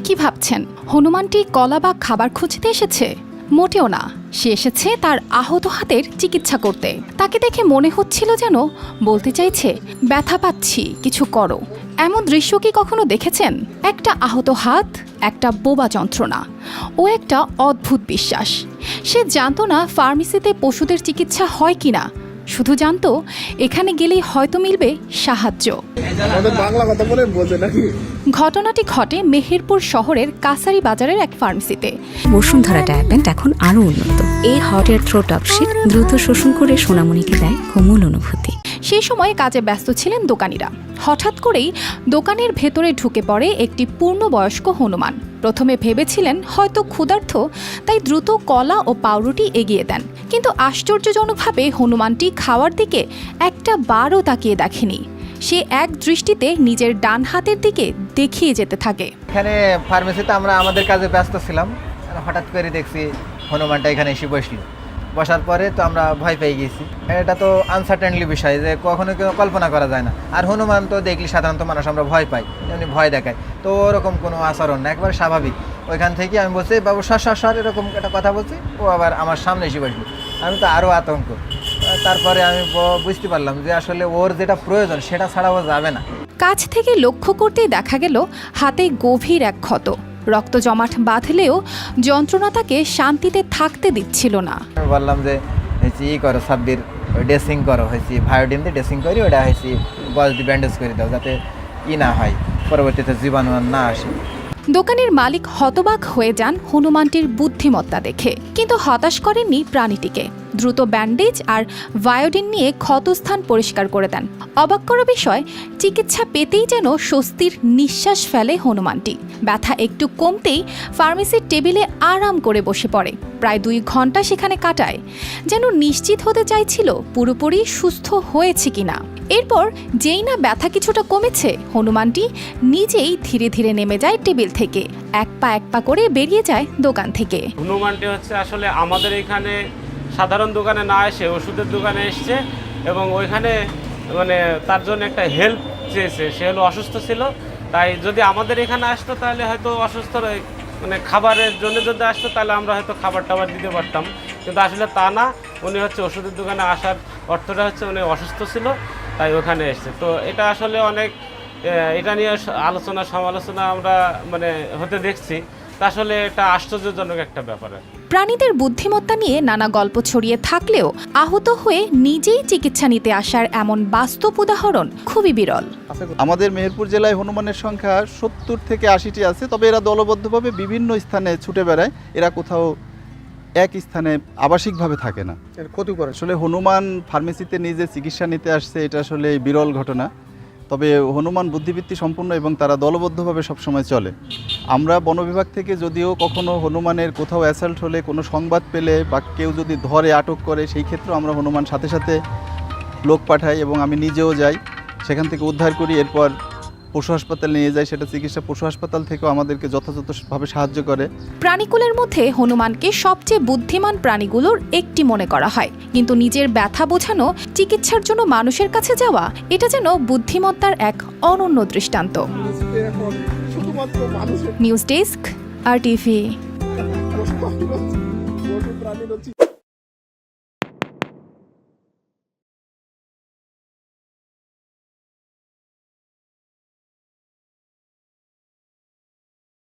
কি ভাবছেন হনুমানটি কলা বা খাবার খুঁজতে এসেছে? মোটেও না, সে এসেছে তার আহত হাতের চিকিৎসা করতে। তাকে দেখে মনে হচ্ছিল যেন বলতে চাইছে, ব্যথা পাচ্ছি, কিছু করো। এমন দৃশ্য কি কখনো দেখেছেন? একটা আহত হাত, একটা বোবা যন্ত্রণা ও একটা অদ্ভুত বিশ্বাস। সে জানতো না ফার্মেসিতে পশুদের চিকিৎসা হয় কিনা, শুধু জানতো এখানে গেলেই হয়তো মিলবে সাহায্য। ঘটনাটি ঘটে মেহেরপুর শহরের কাছারি বাজারের এক ফার্মেসিতে। বসুন্ধরা ডায়াপেন্ট এখন আরো উন্নত। এই হট এয়ার থ্রো টপশিট দ্রুত শোষণ করে সোনামণিকে দেয় কোমল অনুভূতি। সেই সময় কাজে ব্যস্ত ছিলেন দোকানিরা। হঠাৎ করেই দোকানের ভেতরে ঢুকে পড়ে একটি পূর্ণবয়স্ক হনুমান। প্রথমে ভেবেছিলেন হয়তো ক্ষুধার্ত, তাই দ্রুত কলা ও পাউরুটি এগিয়ে দেন। কিন্তু আশ্চর্যজনকভাবে হনুমানটি খাওয়ার দিকে একটা বারও তাকিয়ে দেখেনি। সে এক দৃষ্টিতে নিজের ডান হাতের দিকে দেখিয়ে যেতে থাকে। এখানে ফার্মেসিতে আমরা আমাদের কাজে ব্যস্ত ছিলাম, হঠাৎ করে দেখছি হনুমানটা এখানে এসে বসল। বসার পরে তো আমরা ভয় পেয়ে গেছি। এটা তো আনসার্টেনলি বিষয়, যে কখনো কেউ কল্পনা করা যায় না। আর হনুমান তো দেখলে সাধারণত মানুষ আমরা ভয় পাই, যেমনি ভয় দেখায়, তো ওরকম কোনো আচরণ না, একবারে স্বাভাবিক। ওইখান থেকে আমি বলছি, বাবু সর এরকম একটা কথা বলছি, ও আবার আমার সামনে এসে বসলো। আমি তো আরও আতঙ্ক। তারপরে আমি বুঝতে পারলাম যে আসলে ওর যেটা প্রয়োজন সেটা ছাড়াও যাবে না। কাছ থেকে লক্ষ্য করতেই দেখা গেল হাতে গভীর এক ক্ষত। রক্ত জমাট বাঁধলেও যন্ত্রণা তাকে শান্তিতে থাকতে দিচ্ছিল না। আমি বললাম যে হয়েছি করো, সাব্বির ওই ড্রেসিং করো, হয়েছি ভায়োডিন দিয়ে ড্রেসিং করি, ওটা হয়েছি গজ দিয়ে ব্যান্ডেজ করে দাও, যাতে না হয়, পরবর্তীতে জীবাণু না আসে। দোকানের মালিক হতবাক হয়ে যান হনুমানটির বুদ্ধিমত্তা দেখে, কিন্তু হতাশ করেননি প্রাণীটিকে। দ্রুত ব্যান্ডেজ আর ভায়োডিন নিয়ে ক্ষতস্থান পরিষ্কার করে দেন। অবাক করা বিষয়, চিকিৎসা পেতেই যেন স্বস্তির নিঃশ্বাস ফেলে হনুমানটি। ব্যথা একটু কমতেই ফার্মেসির টেবিলে আরাম করে বসে পড়ে। প্রায় 2 ঘন্টা সেখানে কাটায়, যেন নিশ্চিত হতে চাইছিল পুরোপুরি সুস্থ হয়েছে কিনা। এরপর যেই না ব্যথা কিছুটা কমেছে, হনুমানটি নিজেই ধীরে ধীরে নেমে যায় টেবিল থেকে, এক পা করে বেরিয়ে যায় দোকান থেকে। হনুমানটি হচ্ছে আসলে আমাদের এখানে সাধারণ দোকানে না এসে ওষুধের দোকানে এসছে, এবং ওইখানে মানে তার জন্য একটা হেল্প চেয়েছে। সে হলো অসুস্থ ছিল, তাই যদি আমাদের এখানে আসতো তাহলে হয়তো অসুস্থ মানে খাবারের জন্য যদি আসতো তাহলে আমরা হয়তো খাবার টাবার দিতে পারতাম, কিন্তু আসলে তা না। উনি হচ্ছে ওষুধের দোকানে আসার অর্থটা হচ্ছে উনি অসুস্থ ছিল, তাই ওখানে এসছে। তো এটা আসলে অনেক এটা নিয়ে আলোচনা সমালোচনা আমরা মানে হতে দেখছি। তা আসলে এটা আশ্চর্যজনক একটা ব্যাপার। প্রাণীদের বুদ্ধিমত্তা নিয়ে নানা গল্প ছড়িয়ে থাকলেও আহত হয়ে নিজেই চিকিৎসা নিতে আসার এমন বাস্তব উদাহরণ খুবই বিরল। আমাদের মেহেরপুর জেলায় হনুমানের সংখ্যা 70 থেকে 80টি আছে, তবে এরা দলবদ্ধভাবে বিভিন্ন স্থানে ছুটে বেড়ায়। এরা কোথাও এক স্থানে আবাসিকভাবে থাকে না। ক্ষতি করে আসলে হনুমান ফার্মেসিতে নিজে চিকিৎসা নিতে আসছে, এটা আসলে বিরল ঘটনা। তবে হনুমান বুদ্ধিবৃত্তি সম্পন্ন এবং তারা দলবদ্ধভাবে সবসময় চলে। আমরা বন বিভাগ থেকে যদিও কখনো হনুমানের কোথাও অ্যাসাল্ট হলে কোনো সংবাদ পেলে বা কেউ যদি ধরে আটক করে, সেই ক্ষেত্রে আমরা হনুমান সাথে সাথে লোক পাঠাই এবং আমি নিজেও যাই, সেখান থেকে উদ্ধার করি, এরপর পশু হাসপাতালে নিয়ে যাই। সেটা চিকিৎসা পশু হাসপাতাল থেকেও আমাদেরকে যথাযথভাবে সাহায্য করে। প্রাণীকুলের মধ্যে হনুমানকে সবচেয়ে বুদ্ধিমান প্রাণীগুলোর একটি মনে করা হয়, কিন্তু নিজের ব্যথা বোঝানো, চিকিৎসার জন্য মানুষের কাছে যাওয়া, এটা যেন বুদ্ধিমত্তার এক অনন্য দৃষ্টান্ত। News desk, RTV।